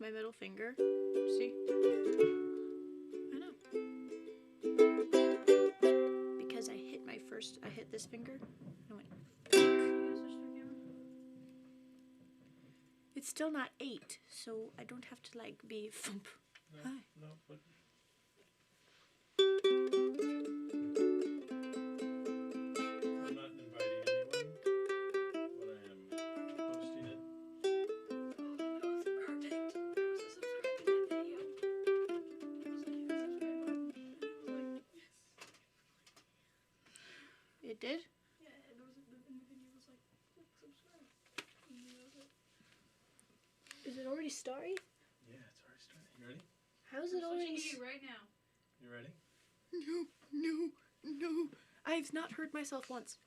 My middle finger. See? I know. Because I hit this finger. I went. It's still not 8, so I don't have to like be thump. No, Hi. no, but I'm not inviting anyone, but I am posting it. Perfect. It did? Yeah, there was the video was like, click subscribe. And that was it. Is it already starry? Yeah, it's already starting. You ready? How is it I'm already? switching to you right now. You ready? No. I've not heard myself once.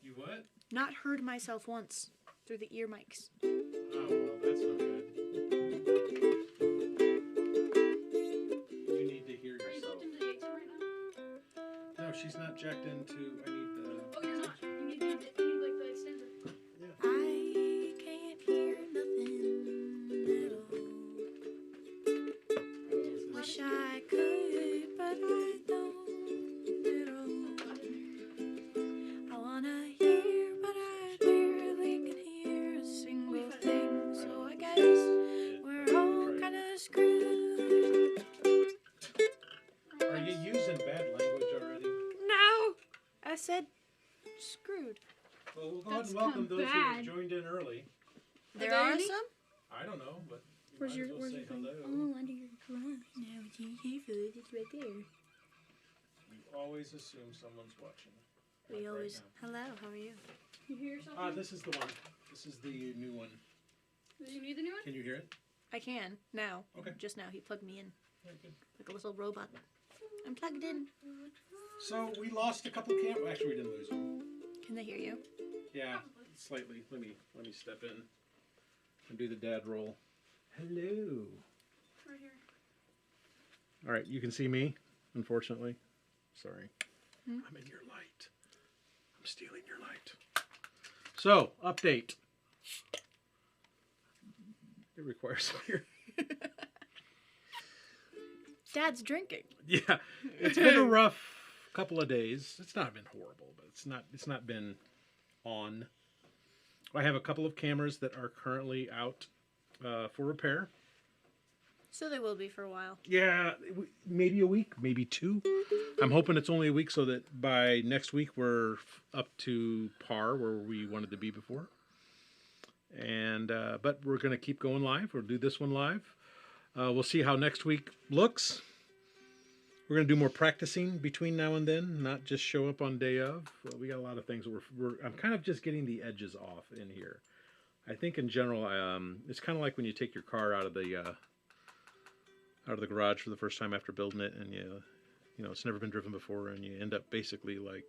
You what? Not heard myself once through the ear mics. Oh, well, that's no good. You need to hear Are you yourself. plugged into the ATEM right now? No, she's not jacked into. I need the. Oh, you're not. You need like the extender. Yeah. I can't hear nothing at all. Wish I could, but I don't at all. I wanna hear, but I barely can hear a single thing. So I guess we're all kinda screwed. Are you using bad language already? No! I said screwed. Well, we'll go ahead That's and welcome kinda those who have bad. joined in early. There there are any? some? I don't know, but you Where's might your as well where's say your thing? hello. Oh, under your drum. No, it's right there. You always assume someone's watching. We Like right always. now. Hello, how are you? You hear yourself? Ah, this is the one. This is the new one. Do you need the new one? Can you hear it? I can now. Okay. Just now, he plugged me in Very good. like a little robot. I'm plugged in. So we lost a couple cameras. Actually, we didn't lose them. Can they hear you? Yeah, slightly. Let me step in and do the dad roll. Hello. Right here. All right, you can see me. Unfortunately, sorry. Hmm? I'm in your light. I'm stealing your light. So update. It requires clear. Dad's drinking. Yeah, it's been a rough couple of days. It's not been horrible, but it's not been on. I have a couple of cameras that are currently out for repair. So they will be for a while. Yeah, maybe a week, maybe 2. I'm hoping it's only a week so that by next week we're up to par where we wanted to be before. And but we're going to keep going live. We'll do this one live. We'll see how next week looks. We're going to do more practicing between now and then, not just show up on day of. Well, we got a lot of things. I'm kind of just getting the edges off in here. I think in general, it's kind of like when you take your car out of the garage for the first time after building it, and you know it's never been driven before, and you end up basically like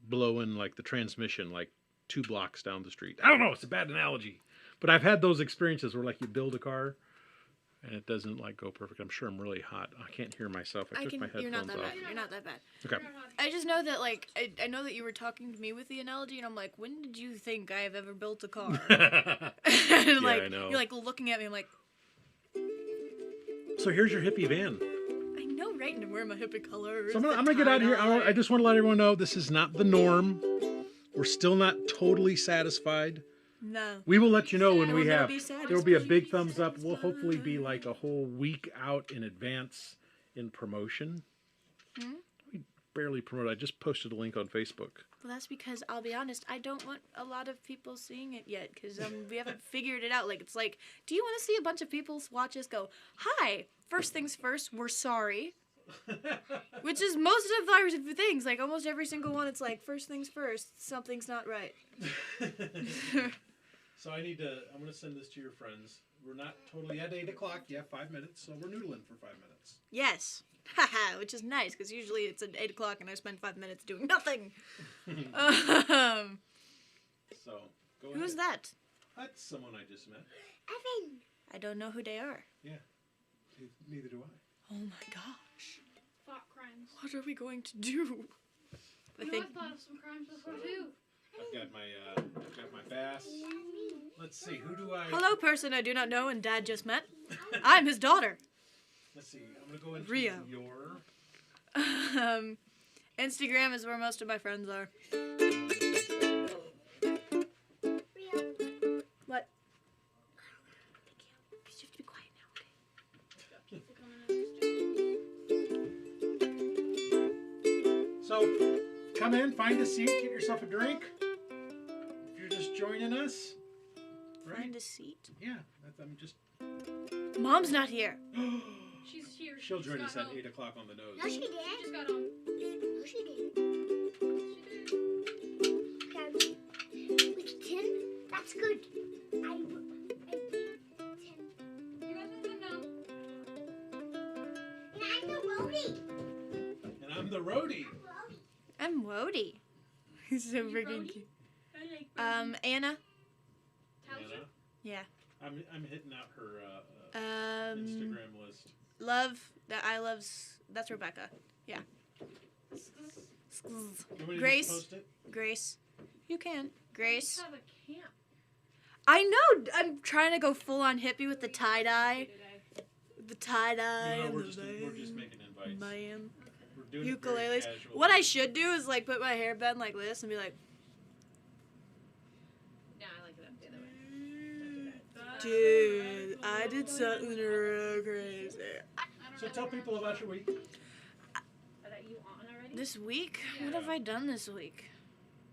blowing like the transmission like 2 blocks down the street. I don't know, it's a bad analogy, but I've had those experiences where like you build a car and it doesn't like go perfect. I'm sure I'm really hot. I can't hear myself. I took my You're not headphones that off. bad. You're not that bad. Okay. I just know that like I know that you were talking to me with the analogy, and I'm like, when did you think I have ever built a car? And, like, I know. You're like looking at me. I'm like, So here's your hippie van. I know, right? And wear my hippie colors. So I'm gonna get out of here. I just want to let everyone know this is not the norm. We're still not totally satisfied. No. We will let you know when I we will never have. be satisfied. There will be a big thumbs up. We'll hopefully be like a whole week out in advance in promotion. We barely promote. I just posted a link on Facebook. Well, that's because I'll be honest. I don't want a lot of people seeing it yet because we haven't figured it out. Like it's like, do you want to see a bunch of people watch us go? Hi. First things first. We're sorry. Which is most of our things. Like almost every single one. It's like first things first. Something's not right. So I'm going to send this to your friends. We're not totally at 8 o'clock. You have 5 minutes, so we're noodling for 5 minutes. Yes. Haha, which is nice because usually it's at 8 o'clock and I spend 5 minutes doing nothing. So, go ahead. Who's that? That's someone I just met. Evan. I don't know who they are. Yeah. Neither do I. Oh my gosh. Thought crimes. What are we going to do? You know, I've thought of some crimes before too. I've got my bass. Let's see, who do I... Hello, person I do not know and Dad just met. I'm his daughter. Let's see, I'm going to go into Rio. your... Instagram is where most of my friends are. What? You have to be quiet now, okay? So, come in, find a seat, get yourself a drink. If you're just joining us. Right? Find a seat. Yeah, I'm just... Mom's not here. She's here. She'll She join just us got at home. 8 o'clock on the nose. No, she did. She just got home. No, she did. She did. With 10? That's good. I did 10. You guys let them know. And I'm the roadie. And I'm the roadie. I'm Wody. He's so You freaking Brody? cute. I like Anna. Anna, Yeah. I'm hitting out her Instagram Instagram list. Love that I loves. That's Rebecca. Yeah. You want me to Grace. just post it? Grace. You can. We Grace. have a camp. I know. I'm trying to go full on hippie with the tie dye. Today. The tie dye. No, and we're the just band. making invites. Man. We're doing it very Ukuleles. casual. What I should do is like put my hair bend like this and be like, No, I like it up the other way. Don't do that. dude, I did something real crazy. So tell people about your week. Are that you on already? This week? Yeah. What have I done this week?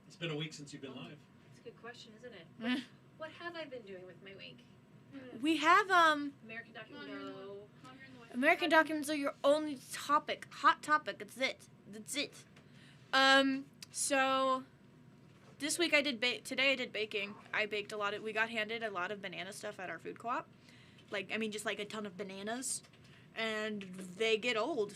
It's been a week since you've been live. That's a good question, isn't it? Mm. What have I been doing with my week? We have American Documentary. American documents are your only topic, hot topic. That's it. That's it. So this week I did today I did baking. I baked a lot of. We got handed a lot of banana stuff at our food co-op. Just like a ton of bananas, and they get old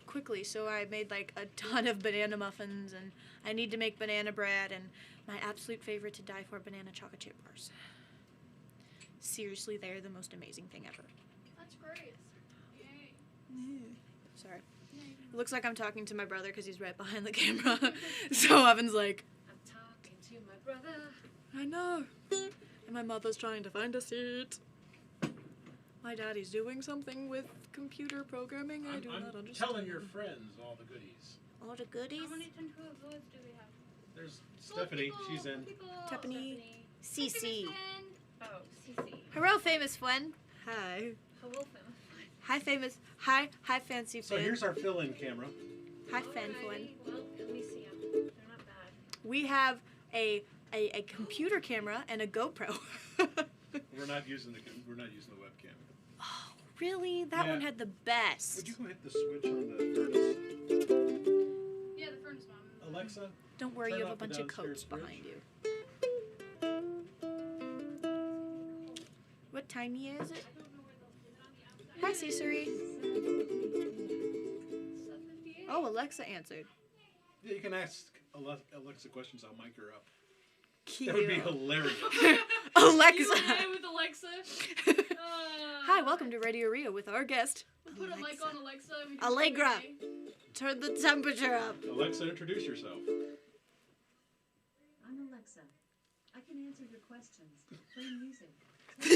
quickly. So I made like a ton of banana muffins, and I need to make banana bread, and my absolute favorite to die for, banana chocolate chip bars. Seriously, they're the most amazing thing ever. That's great. Yay. Sorry. It looks like I'm talking to my brother because he's right behind the camera. So Evan's like, I'm talking to my brother. I know. And my mother's trying to find a seat. My daddy's doing something with computer programming. I do not I'm understand. telling your friends all the goodies. All the goodies. How many tentacle voids do we have? There's Stephanie. She's in. Stephanie. Cece. Cece. Oh, Cece. Hello, famous friend. Hi. Hello, family. Hi, famous. Hi, fancy So friend. here's our fill-in camera. Hi, fan friend. Well, let me see them. They're not bad. We have a computer camera and a GoPro. We're not using the webcam. Oh, really? That Yeah. one had the best. Would you go hit the switch on the furnace? Yeah, the furnace mom. Alexa? Don't worry, Turn you have a off the bunch of downstairs coats fridge. behind you. What time is it? Hi, Cicely. 7:58. Oh, Alexa answered. Yeah, you can ask Alexa questions. I'll mic her up. Cute. That would be hilarious. Alexa. Q&A with Alexa. Hi, welcome to Radio Rio with our guest, We'll put a mic on Alexa. And we do Allegra. Q&A. Turn the temperature up. Alexa, introduce yourself. I'm Alexa. I can answer your questions. Play music.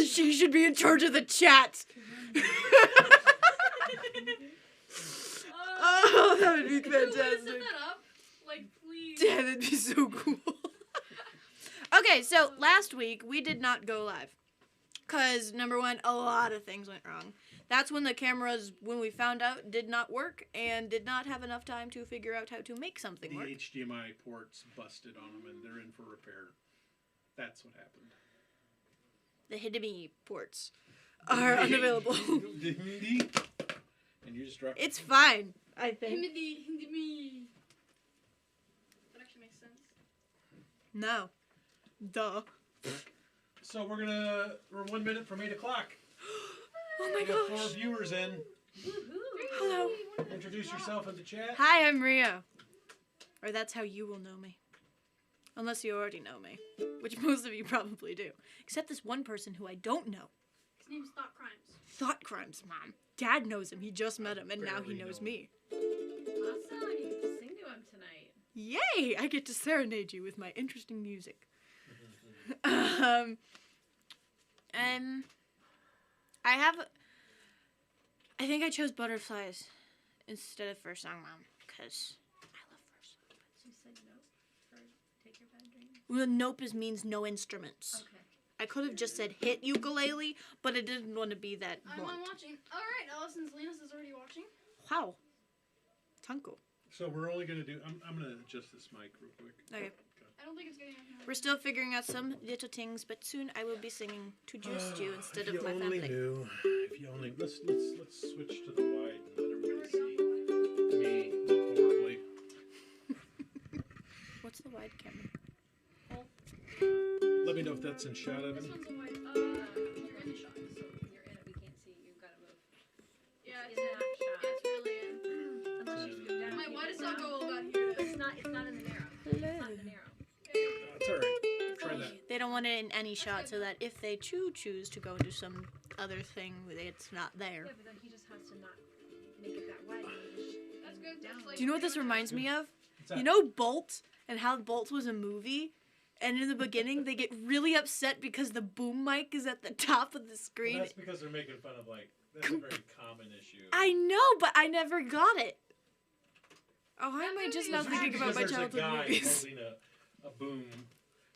She should be in charge of the chat. Oh, that would be Can you set fantastic. that up? Like, please. Yeah, that'd be so cool. Okay, so last week we did not go live. Because, number one, a lot of things went wrong. That's when the cameras, when we found out, did not work and did not have enough time to figure out how to make something The work. HDMI ports busted on them and they're in for repair. That's what happened. The HDMI ports are unavailable. The Hindi. And you just dropped It's fine, I think. Hindi me. That actually makes sense. No. Duh. So we're 1 minute from 8 o'clock. Oh my We got 4 gosh. viewers in. Hello. Introduce yourself in the chat. Hi, I'm Rio. Or that's how you will know me. Unless you already know me. Which most of you probably do. Except this one person who I don't know. His name's Thought Crimes. Thought Crimes, Mom. Dad knows him. He just met him, and now he Barely knows know me. Awesome. You get to sing to him tonight. Yay! I get to serenade you with my interesting music. I think I chose Butterflies instead of First Song Mom, because I love First Song. You said no for Take Your Bad Dreams? Well, nope means no instruments. Okay. I could have just said hit ukulele, but I didn't want to be that I'm blunt. watching. Alright, Allison's Linus is already watching. Wow. Tanko. So we're only gonna do. I'm gonna adjust this mic real quick. Okay. I don't think it's getting enough. We're still figuring out some little things, but soon I will be singing to just you instead If of my you only family. knew. If you only let's switch to the wide and let everybody see me look horribly. What's the wide camera? Let me know if that's in shot, This Evan. one's a wide. You're in the shot. So you're in it, we can't see you, you've got to move. Yeah, It's in that shot. it's really in. Unless you go down. My keep widest it I'll down. go about here. It's not in the narrow. It's not in the narrow. It's all right. Try that. They don't want it in any shot so that if they choose to go into some other thing, it's not there. Yeah, but then he just has to not make it that wide. That's good. Down. That's like. Do you know what this reminds me of? What's that? You know Bolt and how Bolt was a movie? And in the beginning, they get really upset because the boom mic is at the top of the Well, screen. that's because they're making fun of that's a very common issue. I know, but I never got it. Oh, why am I just now It's thinking about my Because there's a childhood guy movies? holding a boom,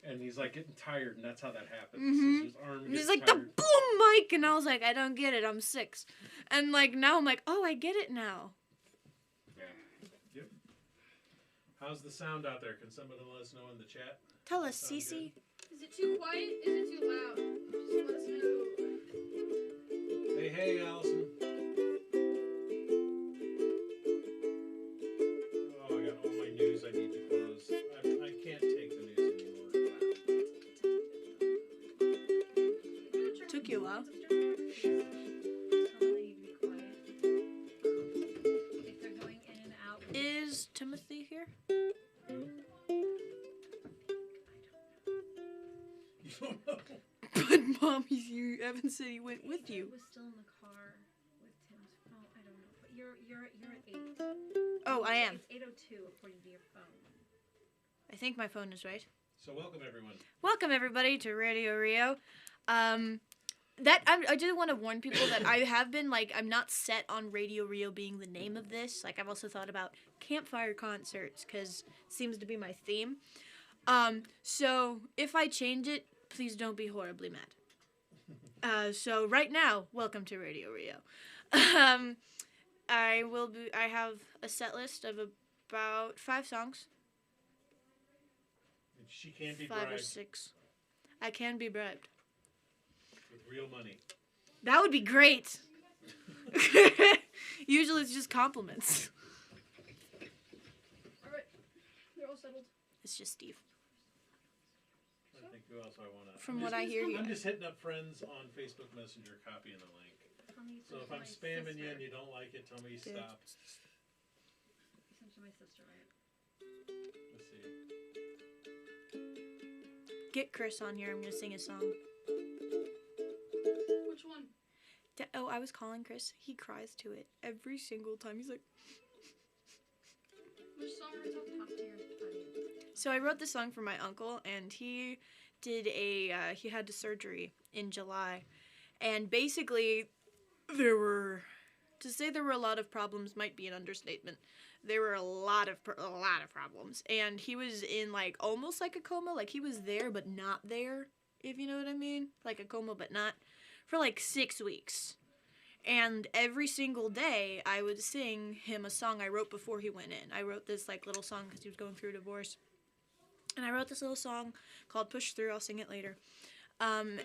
and he's like getting tired, and that's how that happens. Mhm. His arm And gets he's like, the tired. boom mic! And I was like, I don't get it, I'm 6. And like, now I'm like, oh, I get it now. Yeah. Yep. How's the sound out there? Can somebody let us know in the chat? Tell us, Sound Cece. Is it too quiet? Is it too loud? Just let us know. Hey, Allison. Oh, I got all my news I need to close. I can't take the news anymore. Took you a while. Totally be quiet. If they're going in and out. Is Timothy here? You don't know. But Mom, Evan said he went with He you. was still in the car with Tim's phone. I don't know. But you're at 8. Oh, I am. It's 8:02 according to your phone. I think my phone is right. So welcome everyone. Welcome everybody to Radio Rio. I did want to warn people that I have been I'm not set on Radio Rio being the name of this. Like I've also thought about campfire concerts because it seems to be my theme. So if I change it, please don't be horribly mad. So right now, welcome to Radio Rio. I have a set list of about 5 songs. She can be 5 or bribed 6. I can be bribed. with real money. That would be great. Usually it's just compliments. Alright. They're all settled. It's just Steve. I think who else I want to. From what I hear, I'm just hitting up friends on Facebook Messenger, copying the link. Tell me you So sent if to I'm my spamming you sister. and you don't like it, tell me Yeah. stop. You sent to my sister, right? Let's see. Get Chris on here. I'm going to sing a song. Which one? I was calling Chris. He cries to it every single time. He's like, Which song are we talking Talk to your audience. so I wrote this song for my uncle, and he did he had a surgery in July. And basically, there were a lot of problems might be an understatement. There were a lot of problems, and he was in almost like a coma. Like he was there but not there, if you know what I mean. Like a coma but not, for 6 weeks. And every single day, I would sing him a song I wrote before he went in. I wrote this little song because he was going through a divorce, and I wrote this little song called "Push Through." I'll sing it later. When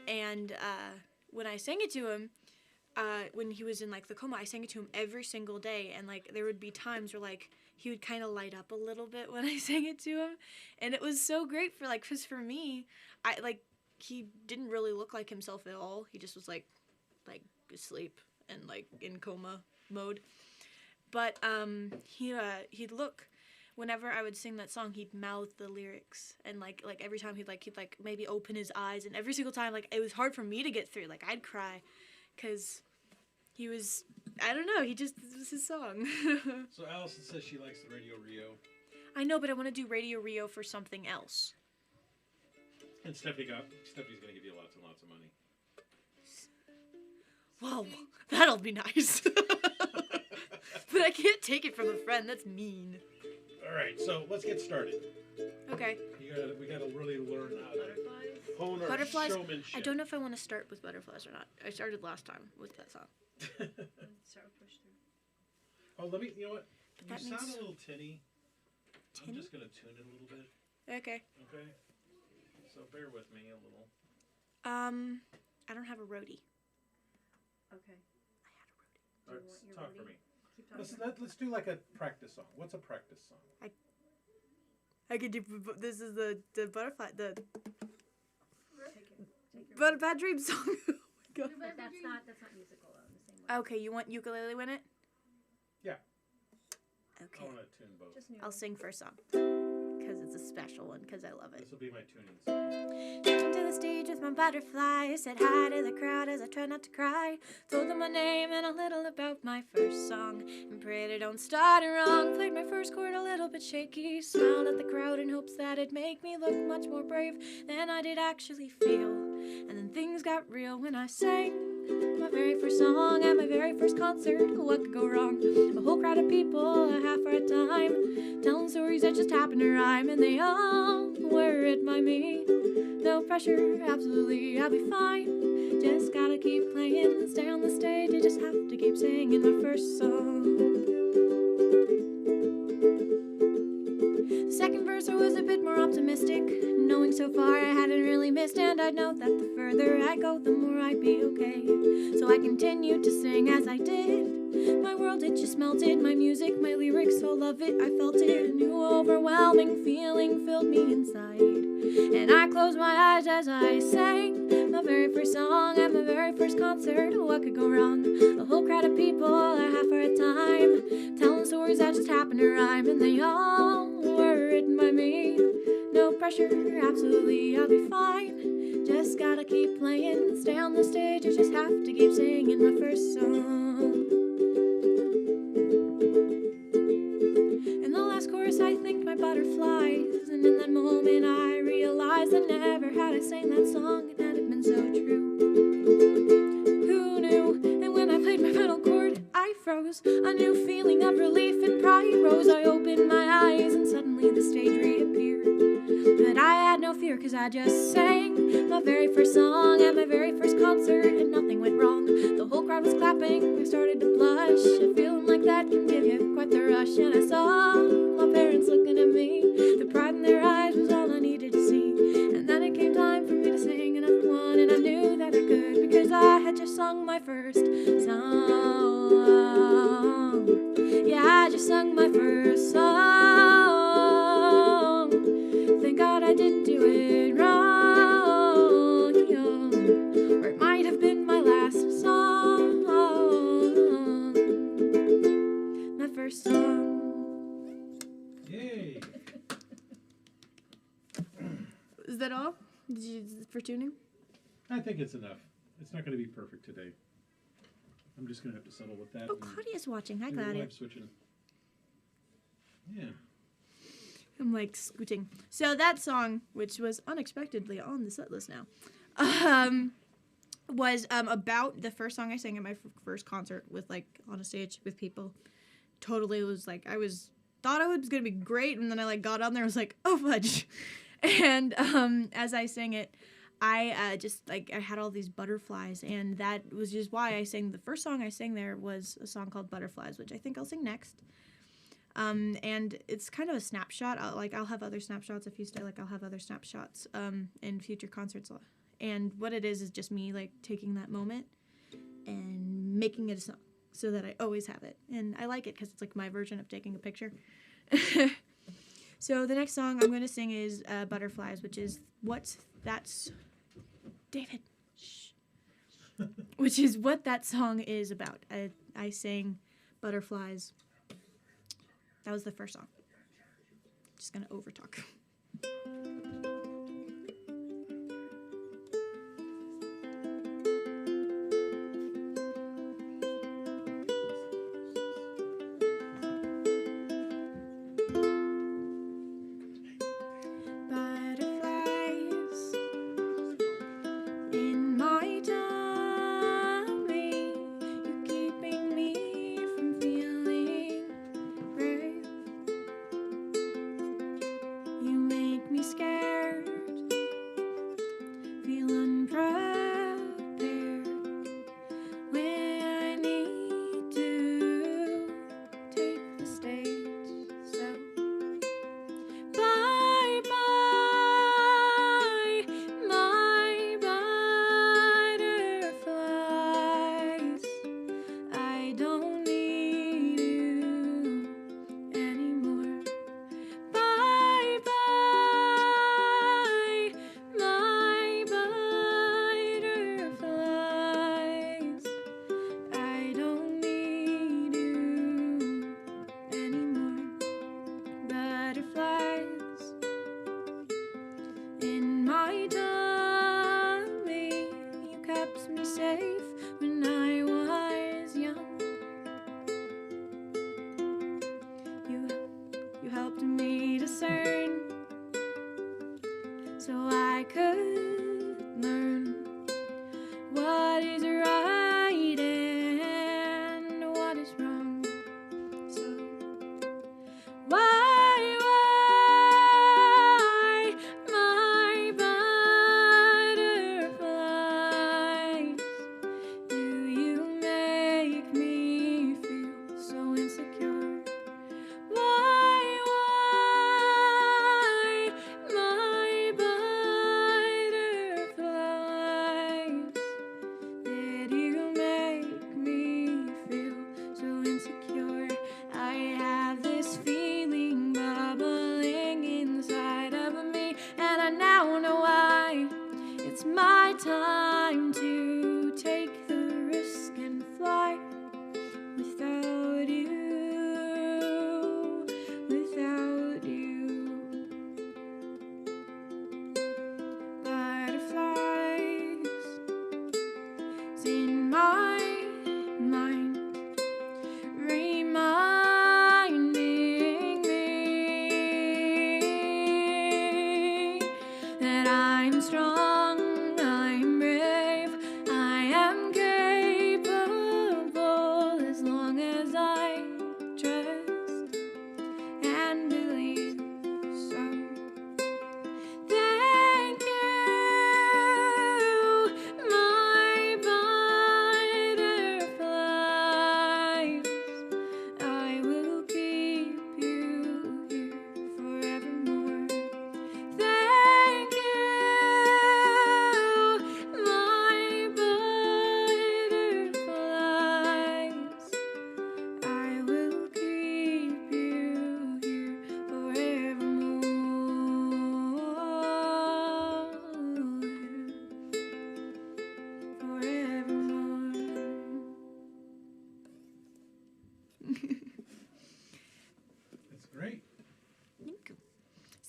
I sang it to him, when he was in the coma, I sang it to him every single day, and there would be times where he would kind of light up a little bit when I sang it to him, and it was so great for because for me, he didn't really look like himself at all. He just was asleep and in coma mode, but he'd look. Whenever I would sing that song, he'd mouth the lyrics, and every time he'd maybe open his eyes, and every single time it was hard for me to get through. I'd cry, cause he was, I don't know, this was his song. So Allison says she likes the Radio Rio. I know, but I want to do Radio Rio for something else. And Stephanie's gonna give you lots and lots of money. Whoa, that'll be nice. But I can't take it from a friend. That's mean. All right, so let's get started. Okay. We gotta really learn how to Butterflies. hone our Butterflies. showmanship. I don't know if I want to start with Butterflies or not. I started last time with that song. Start with push through. Oh, let me. You know what? But You that sound means- a little tinny. I'm Tinny? just gonna tune it a little bit. Okay. Okay. So bear with me a little. I don't have a roadie. Okay. All right, you want your talk for roadie? me. Keep talking. Let's do like a practice song. What's a practice song? I could do. This is the butterfly. The Take your bad dream song. Oh my God. But that's not musical though, in the same way. Okay, you want ukulele in it? Yeah. I Okay. want to tune both. Just new. I'll sing first song. Because it's a special one, because I love it. This will be my tuning song. Came to the stage with my butterfly, said hi to the crowd as I tried not to cry. Told them my name and a little about my first song, and prayed I don't start it wrong. Played my first chord a little bit shaky, smiled at the crowd in hopes that it'd make me look much more brave than I did actually feel. And then things got real when I sang my very first song at my very first concert. What could go wrong? A whole crowd of people, a half hour at a time, telling stories that just happened to rhyme, and they all were it by me. No pressure, absolutely, I'll be fine. Just gotta keep playing, stay on the stage, I just have to keep singing my first song. The second verse I was a bit more optimistic, knowing so far I hadn't really missed, and I'd know that the further I go, the more I'd be okay. So I continued to sing as I did. My world, it just melted, my music, my lyrics, all of it, I felt it. A new overwhelming feeling filled me inside, and I closed my eyes as I sang my very first song at my very first concert. What could go wrong? A whole crowd of people, a half hour at a time, telling stories that just happened to rhyme, and they all were written by me. No pressure, absolutely, I'll be fine. Just gotta keep playing, stay on the stage, I just have to keep singing my first song. In the last chorus I thanked my butterflies, and in that moment I realized that never had I sang that song and had it been so true. Who knew? And when I played my final chord I froze. A new feeling of relief and pride rose. I opened my eyes and suddenly the stage reappeared. But I had no fear, cause I just sang my very first song at my very first concert, and nothing went wrong. The whole crowd was clapping, I started to blush. A feeling like that can give you quite the rush. And I saw my parents looking at me. The pride in their eyes was all I needed to see. And then it came time for me to sing another one, and I knew that I could, because I had just sung my first song. Yeah, I just sung my first song. Thank God I didn't do it wrong, or it might have been my last song, my first song. Yay! Is that all? For tuning? I think it's enough. It's not going to be perfect today. I'm just going to have to settle with that. Oh, and Claudia's watching. Hi, do the Claudia. live switching. Yeah. I'm like scooting. So that song, which was unexpectedly on the set list now, was about the first song I sang at my first concert with, like, on a stage with people. Totally was like, thought I was gonna be great, and then I, like, got on there and was like, oh fudge. And as I sang it, I just, like, I had all these butterflies, and that was just why I sang. The first song I sang there was a song called Butterflies, which I think I'll sing next. And it's kind of a snapshot. I'll have other snapshots if you stay. Like, I'll have other snapshots in future concerts. And what it is just me, like, taking that moment and making it a song so that I always have it. And I like it because it's like my version of taking a picture. So the next song I'm going to sing is Butterflies, which is David. Shh. Which is what that song is about. I sang Butterflies. That was the first song. Just gonna overtalk.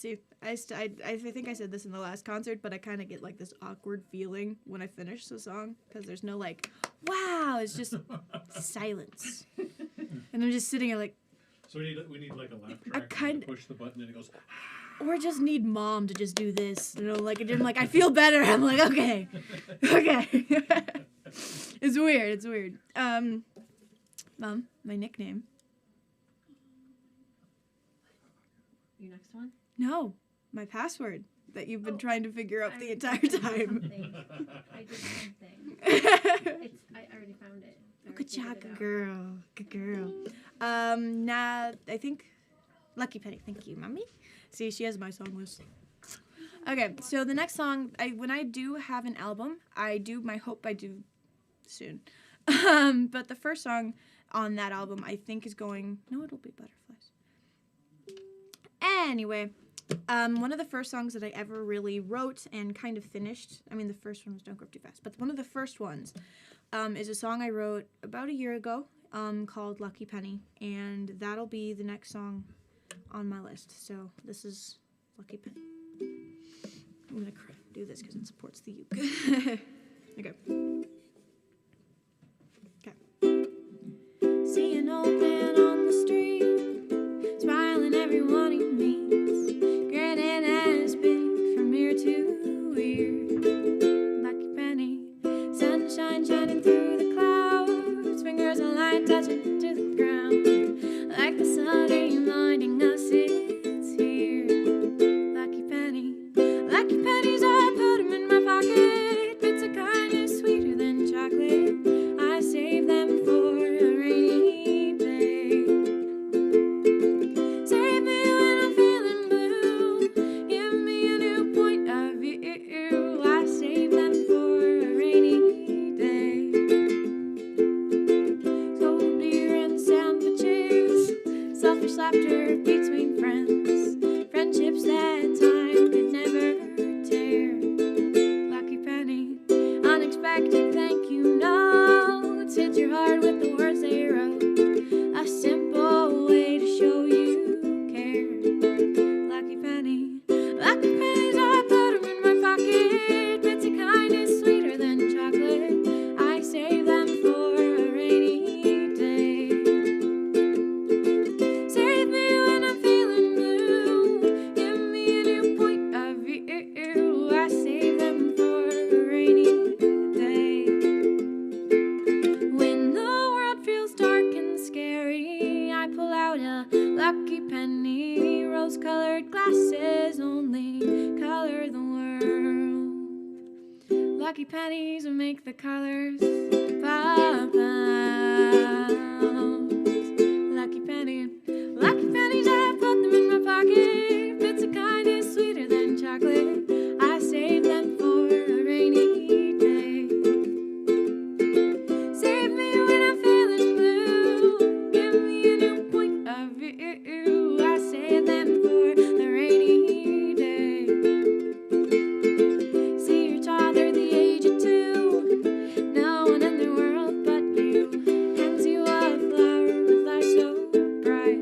See, I think I said this in the last concert, but I kind of get like this awkward feeling when I finish the song because there's no like, wow, it's just silence, and I'm just sitting there like, So we need like a laugh I track. kind- Push the button and it goes. or just need mom to just do this, you know, like I'm like I feel better. I'm like okay. It's weird. Mom, my nickname. Your next one? No, my password that you've been Oh, trying to figure out the I entire did time. something. I did something. I already found it. I already Good job, figured it out. girl. Good girl. Nah, I think Lucky Penny. Thank you, mommy. See, she has my song list. Okay, so the next song, when I do have an album, I hope I do soon. But the first song on that album, I think is going. No, it'll be Butterflies. Anyway, one of the first songs that I ever really wrote and kind of finished. I mean, the first one was Don't Grow Up Too Fast, but one of the first ones is a song I wrote about a year ago called Lucky Penny, and that'll be the next song on my list. So this is Lucky Penny. I'm gonna do this because it supports the uke. Okay. See an old man on the street, smiling everyone he meets, grinning at his beat from ear to ear. Lucky Penny, sunshine shining through the clouds, fingers of light touching to the ground, like the sun reminding us it's here. Lucky pennies, I put 'em in my pocket, bits of kindness sweeter than chocolate. I save them for a rainy day. Save me when I'm feeling blue, give me a new point of view. I save them for a rainy day. Cold beer and sandwiches, selfish laughter between friends, friendships that time could never tear. Lucky penny, unexpected thank you notes, hit your heart with the words they wrote, a simple way to show you care. Lucky pennies, I put 'em in my pocket, bits of kindness sweeter than chocolate. I save them for a rainy day. Save me when I'm feeling blue, give me a new point of view. I save them for a rainy day. When the world feels dark and scary, I pull out a lucky penny. Rose-colored glasses only color the world. Lucky pennies will make the colors pop out. Lucky pennies, I put them in my pocket. Bits of kindness sweeter than chocolate. I save them for a rainy day. Save me when I'm feeling blue, give me a new point of view. I save them for a rainy day. See your toddler the age of 2, no one in the world but you, hands you a flower with eyes so bright.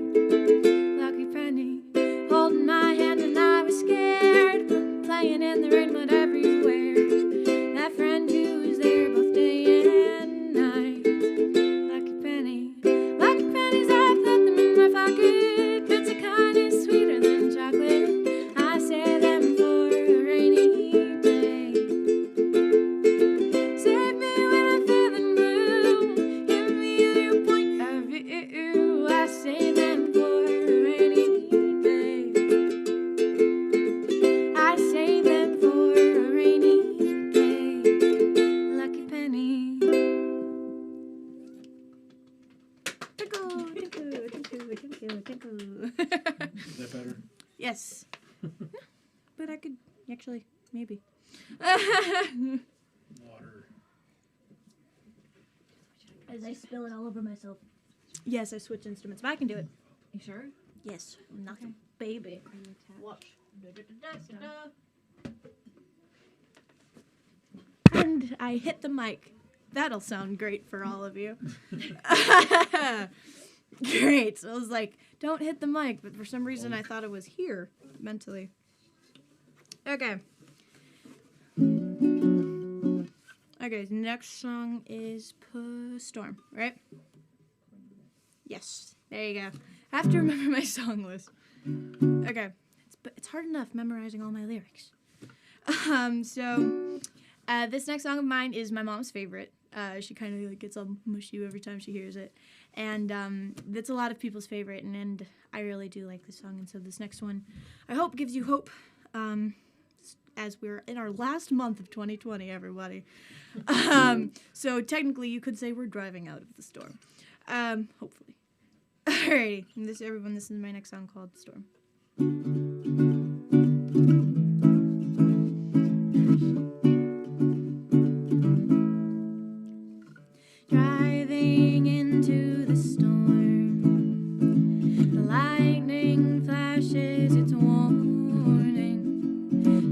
Lucky penny, holding my hand when I was scared, playing in the rain but everywhere. That friend who was there both day and night. Lucky pennies, I put them in my pocket, bits of kindness sweeter than chocolate. I save them for a rainy day. Save me when I'm feeling blue, give me a new point of view. I save them for a rainy day. I save them for a rainy day. Lucky penny. Tinkle. Is that better? Yes. But I could actually, maybe. Water. As I spill it all over myself. Yes, I switch instruments, but I can do it. You sure? Yes, I'm not a baby. Are you attached? Watch. And I hit the mic. That'll sound great for all of you. Great. So I was like, don't hit the mic, but for some reason I thought it was here mentally. Okay. Okay, next song is Storm, right? Yes. There you go. I have to remember my song list. Okay. It's hard enough memorizing all my lyrics. This next song of mine is my mom's favorite. She kind of like gets all mushy every time she hears it. And that's a lot of people's favorite, and I really do like this song. And so this next one, I hope, gives you hope as we're in our last month of 2020, everybody. So technically, you could say we're driving out of the storm. Hopefully. Alrighty. And this is my next song called Storm. Driving into the storm, the lightning flashes its warning.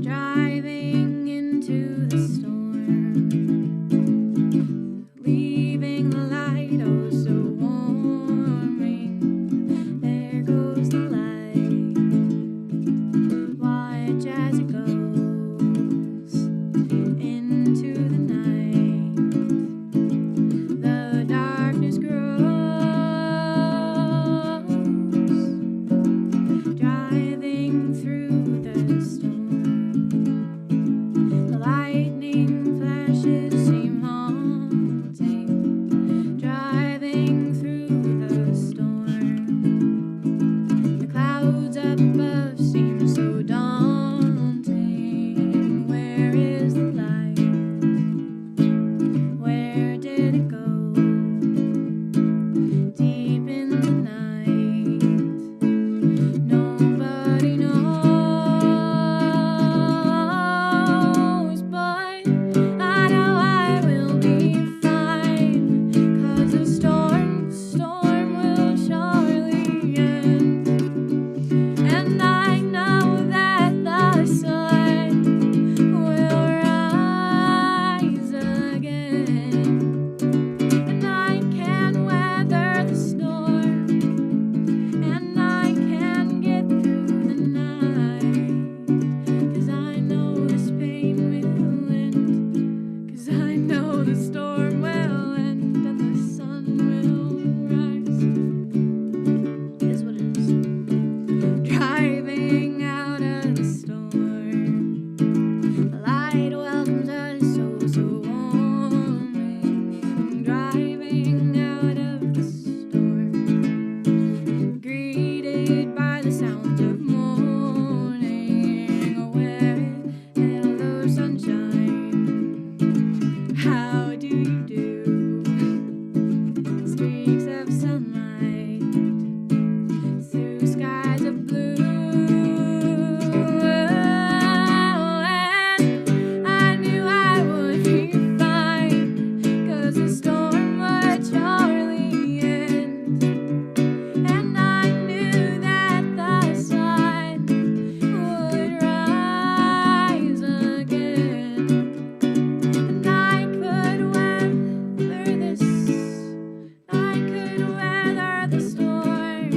Driving into the storm, leaving the light oh so warming. There goes the light, watch as it goes into the night. The darkness grows, driving through the storm. The lightning flashes seem haunting, driving through the storm. The clouds up above seem so daunting. Where is the light? Where did it go? Deep in the night, nobody knows, but I know I will be fine, 'cause the storm will surely end, and I know that the sun will rise again. And I can weather the storm, and I can get through the night, 'cause I know this pain will end, 'cause I know the storm will end, and the sun will rise. Is what it is. Driving out of the storm, the light welcomes us so warming. Driving out of the storm, greeted by the sounds of morning. Where hello sunshine, how do you do? Streaks of sunlight through skies of blue, and I knew I would be fine, 'cause the storm would surely end, and I knew that the sun would rise again, and I could weather this, I could weather the storm,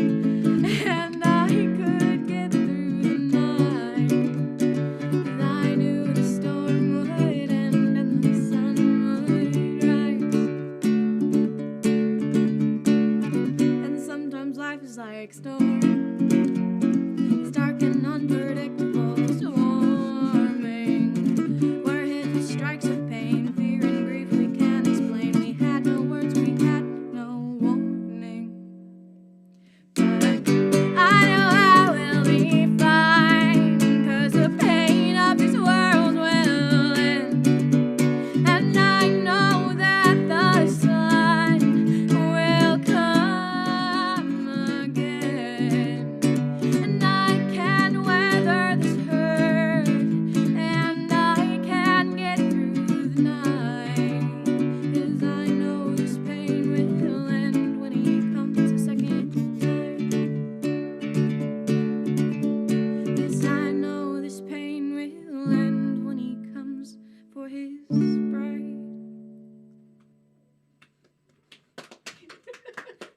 and I could get through the night, 'cause I knew the storm would end and the sun would rise. And sometimes life is like a storm. It's dark and unpredictable, storming. We're hit with strikes of pain, fear and grief we can't explain. We had no words, we had no warning. But I know I will be fine, 'cause the pain of this world will end, and I know that the sun will come again.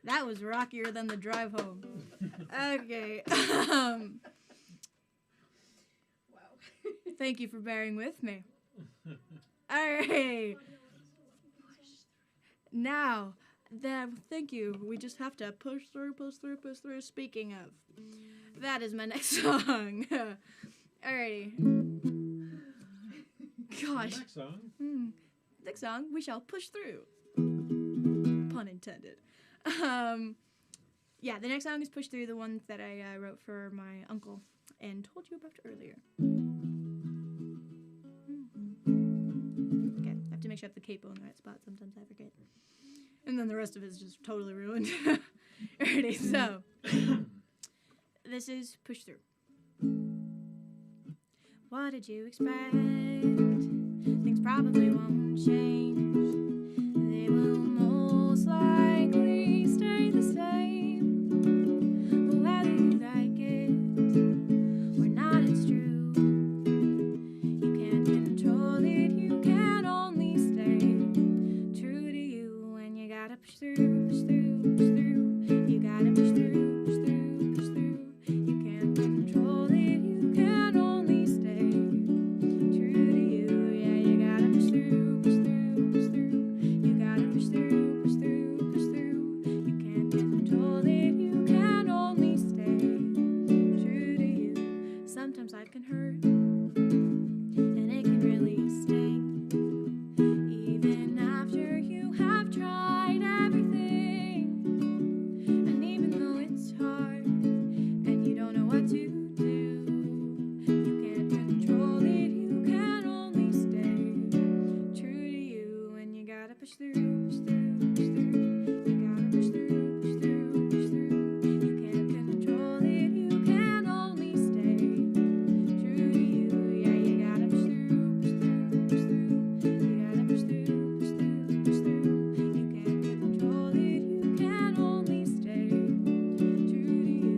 That was rockier than the drive home. Okay. Wow. Thank you for bearing with me. All right. Now, thank you. We just have to push through. Speaking of, that is my next song. Alrighty. Gosh. Next song. Next song, we shall push through. Pun intended. Yeah, the next song is Push Through, the one that I wrote for my uncle and told you about earlier. Okay, I have to make sure I have the capo in the right spot. Sometimes I forget. And then the rest of it is just totally ruined. Alrighty, so this is Push Through. What did you expect? Things probably won't change. They will most likely stay the same. Whether you like it or not, it's true. You can't control it, you can only stay true to you. And you gotta push through, push through, push through. You gotta push through, push through, push through. You can't control it, you can only stay true to you. Yeah, you gotta push through, push through, push through. You gotta push through, push through, push through. You can't control it, you can only stay true to you. Sometimes life can hurt, and it can really sting. Even after you have tried everything, and even though it's hard, and you don't know what to do, you can't control it, you can only stay true to you. And you gotta push through, push through, push through. You gotta push through, push through, push through. You can't control it, you can only stay true to you. Yeah, you gotta push through, push through, push through. You gotta push through, push through, push through. You can't control it, you can only stay true to you.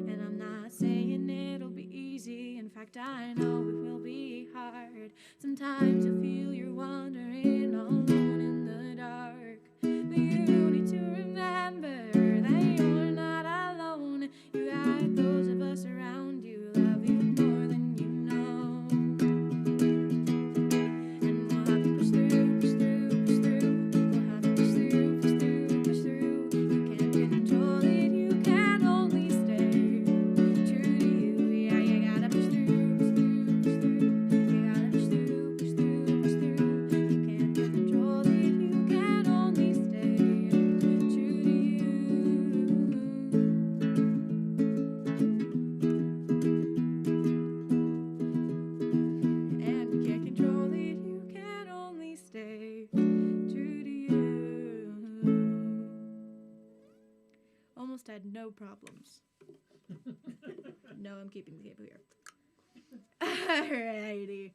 And I'm not saying it'll be easy. In fact, I know it will be hard. Sometimes you'll feel you're wandering alone in the dark. But you need to remember that you're not alone. You got those of us around you, love you more than you know. And we'll have to push through, push through, push through. We'll have to push through, push through, push through. You can't control it, you can only stay true to you. Yeah, you gotta push through, push through, push through. You gotta push through, push through, push through. You can't control it, you can only stay true to you. And you can't control it, you can only stay true to you. Almost had no problems. No, I'm keeping the cable here. Alrighty.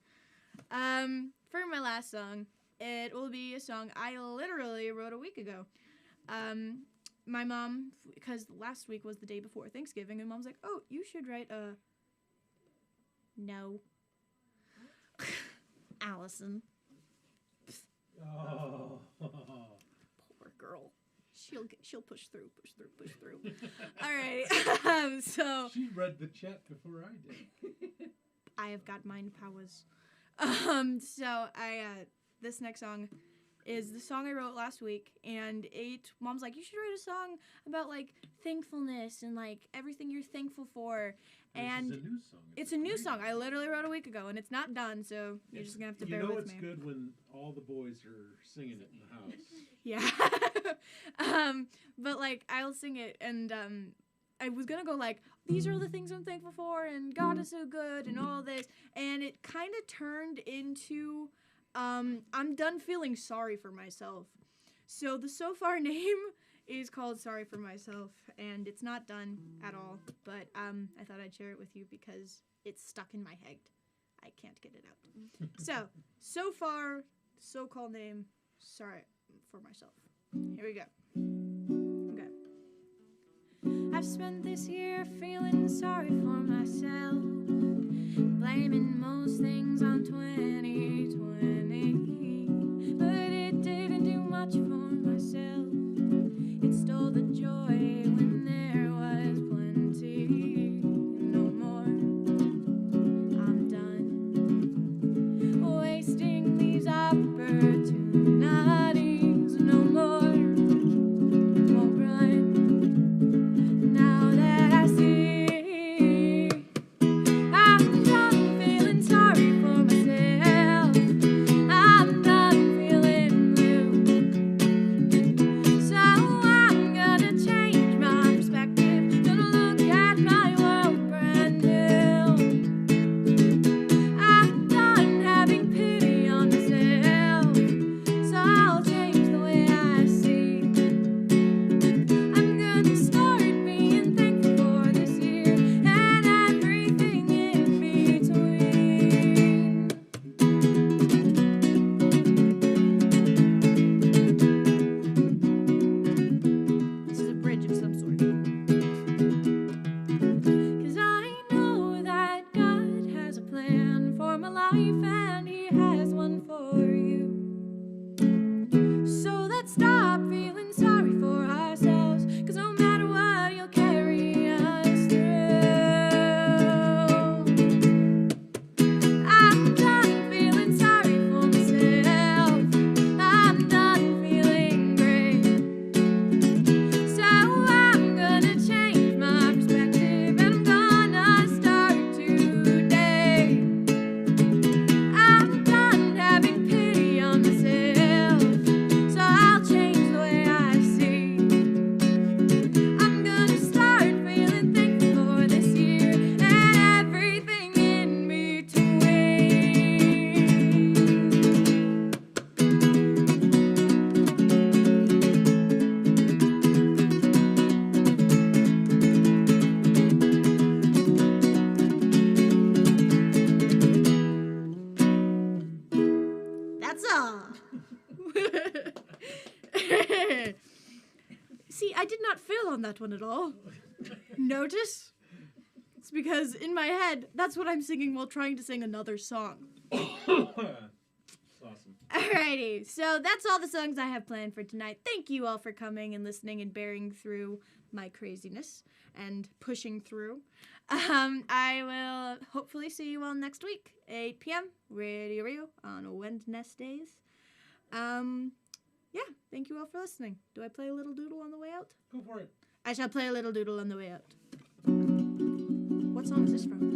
For my last song, it will be a song I literally wrote a week ago. My mom, because last week was the day before Thanksgiving, and Mom's like, "Oh, you should write a." No. Allison, Oh. poor girl. She'll push through. All right. So She read the chat before I did. I have got mind powers. So this next song is the song I wrote last week, and Mom's like, you should write a song about like thankfulness and like everything you're thankful for. And This is a new song. it's a new great song. I literally wrote a week ago, and it's not done, so you're just gonna have to bear You know with it's me. good when all the boys are singing it in the house. Yeah. But like I'll sing it, and I was gonna go like, these are the things I'm thankful for, and God is so good, and all this, and it kind of turned into I'm done feeling sorry for myself. So the so far name is called Sorry for Myself, and it's not done at all, but I thought I'd share it with you because it's stuck in my head. I can't get it out. So far, so-called name, Sorry for Myself. Here we go. Okay. I've spent this year feeling sorry for myself, blaming most things on 2020, but it didn't do much for myself. It stole the joy See, I did not fail on that one at all. Notice? It's because in my head, that's what I'm singing while trying to sing another song. Awesome. Alrighty, so that's all the songs I have planned for tonight. Thank you all for coming and listening and bearing through my craziness and pushing through. I will hopefully see you all next week, 8 p.m. Radio Rio on Wednesdays. Yeah, thank you all for listening. Do I play a little doodle on the way out? Go for it. I shall play a little doodle on the way out. What song is this from?